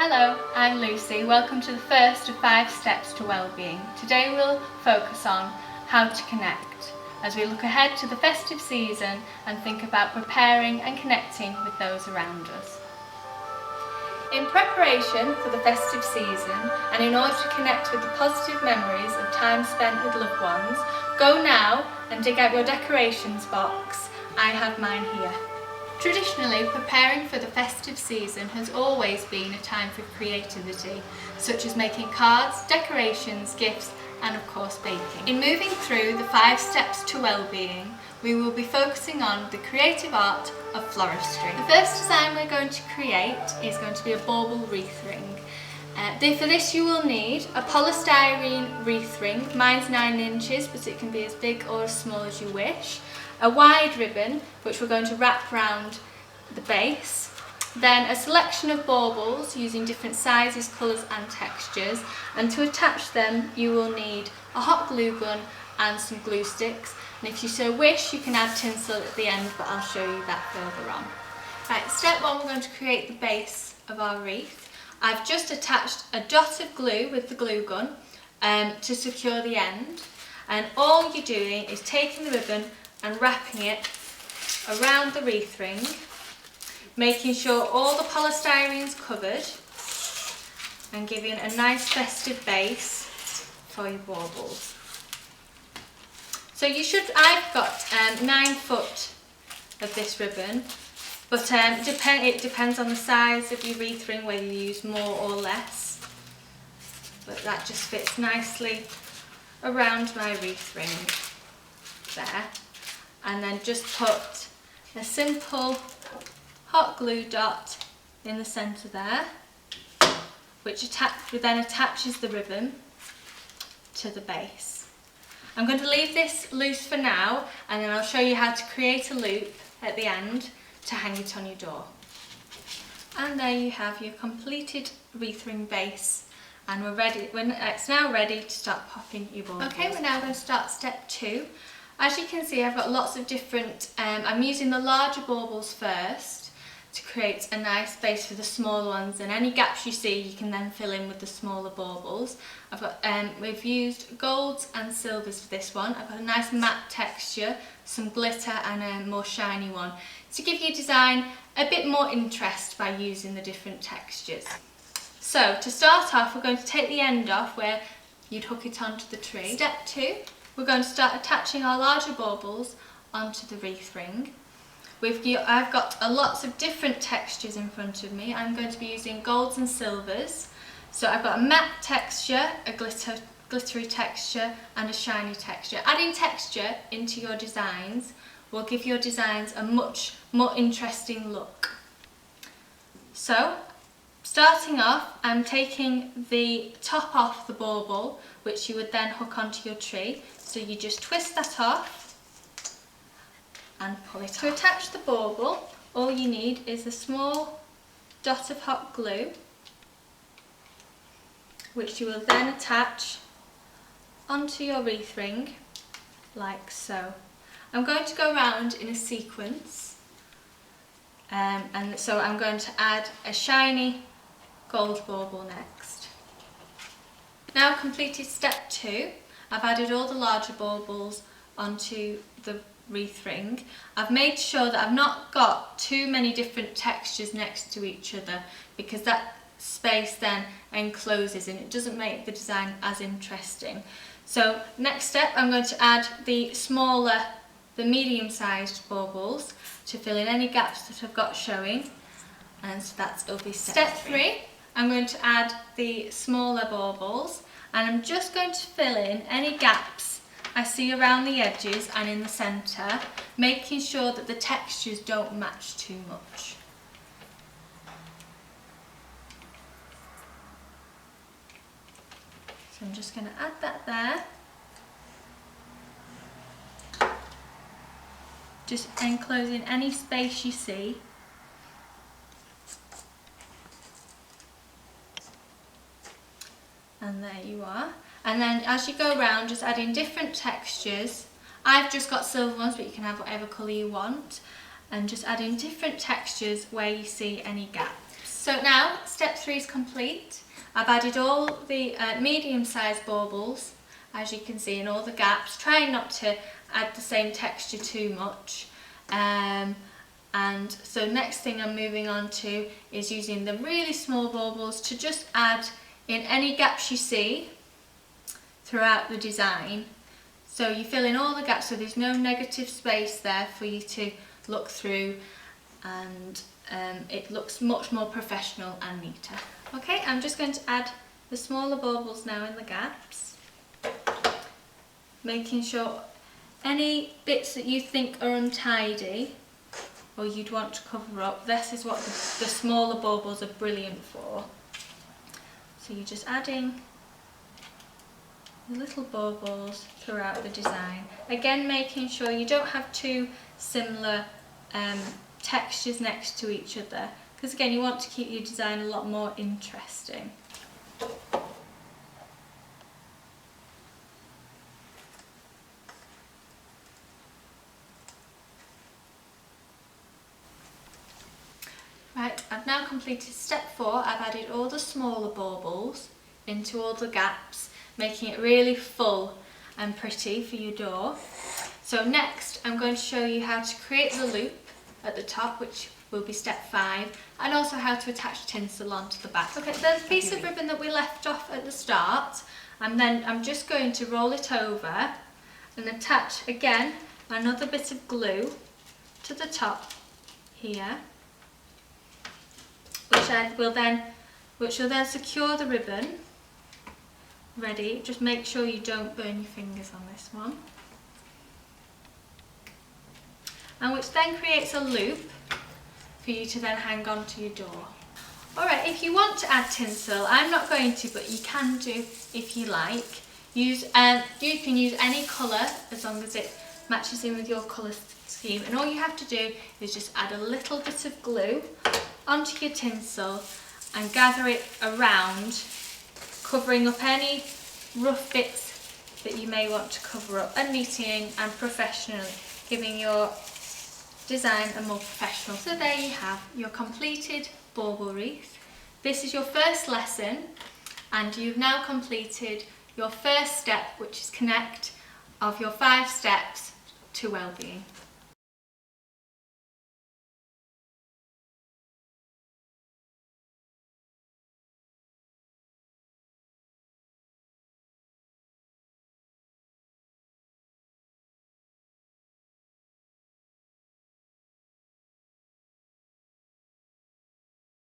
Hello, I'm Lucy. Welcome to the first of 5 steps to wellbeing. Today we'll focus on how to connect as we look ahead to the festive season and think about preparing and connecting with those around us. In preparation for the festive season and in order to connect with the positive memories of time spent with loved ones, go now and dig out your decorations box. I have mine here. Traditionally, preparing for the festive season has always been a time for creativity, such as making cards, decorations, gifts, and of course baking. In moving through the 5 steps to wellbeing, we will be focusing on the creative art of floristry. The first design we're going to create is going to be a bauble wreath ring. For this you will need a polystyrene wreath ring. Mine's 9 inches, but it can be as big or as small as you wish. A wide ribbon, which we're going to wrap around the base. Then a selection of baubles using different sizes, colours and textures. And to attach them you will need a hot glue gun and some glue sticks. And if you so wish, you can add tinsel at the end, but I'll show you that further on. Right, step 1, we're going to create the base of our wreath. I've just attached a dot of glue with the glue gun to secure the end. And all you're doing is taking the ribbon and wrapping it around the wreath ring, making sure all the polystyrene's covered and giving a nice festive base for your baubles. So I've got 9 foot of this ribbon, but it depends on the size of your wreath ring whether you use more or less, but that just fits nicely around my wreath ring there. And then just put a simple hot glue dot in the centre there, which then attaches the ribbon to the base. I'm going to leave this loose for now, and then I'll show you how to create a loop at the end to hang it on your door. And there you have your completed wreath ring base, and it's now ready to start popping your baubles. Okay, we're now going to start step 2. As you can see, I've got lots of different, I'm using the larger baubles first to create a nice base for the smaller ones, and any gaps you see you can then fill in with the smaller baubles. We've used golds and silvers for this one. I've got a nice matte texture, some glitter and a more shiny one to give your design a bit more interest by using the different textures. So to start off, we're going to take the end off where you'd hook it onto the tree. Step 2. We're going to start attaching our larger baubles onto the wreath ring. I've got lots of different textures in front of me. I'm going to be using golds and silvers. So I've got a matte texture, a glittery texture and a shiny texture. Adding texture into your designs will give your designs a much more interesting look. So starting off, I'm taking the top off the bauble, which you would then hook onto your tree. So you just twist that off and pull it off. To attach the bauble, all you need is a small dot of hot glue, which you will then attach onto your wreath ring, like so. I'm going to go around in a sequence, and so I'm going to add a shiny gold bauble next. Now completed step 2, I've added all the larger baubles onto the wreath ring. I've made sure that I've not got too many different textures next to each other, because that space then encloses and it doesn't make the design as interesting. So next step, I'm going to add the medium-sized baubles to fill in any gaps that I've got showing, and so that'll be step 3. I'm going to add the smaller baubles, and I'm just going to fill in any gaps I see around the edges and in the centre, making sure that the textures don't match too much. So I'm just going to add that there, just enclosing any space you see. And there you are. And then as you go around, just adding different textures. I've just got silver ones, but you can have whatever colour you want. And just adding different textures where you see any gaps. So now step 3 is complete. I've added all the medium-sized baubles, as you can see, in all the gaps, trying not to add the same texture too much. And so next thing I'm moving on to is using the really small baubles to just add in any gaps you see throughout the design. So you fill in all the gaps so there's no negative space there for you to look through, and it looks much more professional and neater. Okay, I'm just going to add the smaller baubles now in the gaps, making sure any bits that you think are untidy or you'd want to cover up, this is what the smaller baubles are brilliant for. So you're just adding the little baubles throughout the design. Again, making sure you don't have two similar textures next to each other, because again, you want to keep your design a lot more interesting. Right, I've now completed step 4. I've added all the smaller baubles into all the gaps, making it really full and pretty for your door. So next, I'm going to show you how to create the loop at the top, which will be step 5, and also how to attach tinsel onto the back. Okay, there's a piece of ribbon that we left off at the start, and then I'm just going to roll it over and attach again another bit of glue to the top here, which will then secure the ribbon. Ready, just make sure you don't burn your fingers on this one. And which then creates a loop for you to then hang on to your door. Alright, if you want to add tinsel, I'm not going to, but you can do if you like. You can use any colour as long as it matches in with your colour scheme, and all you have to do is just add a little bit of glue onto your tinsel and gather it around, covering up any rough bits that you may want to cover up, and neatening and professionally, giving your design a more professional. So there you have your completed bauble wreath. This is your first lesson, and you've now completed your first step, which is connect, of your 5 steps to wellbeing.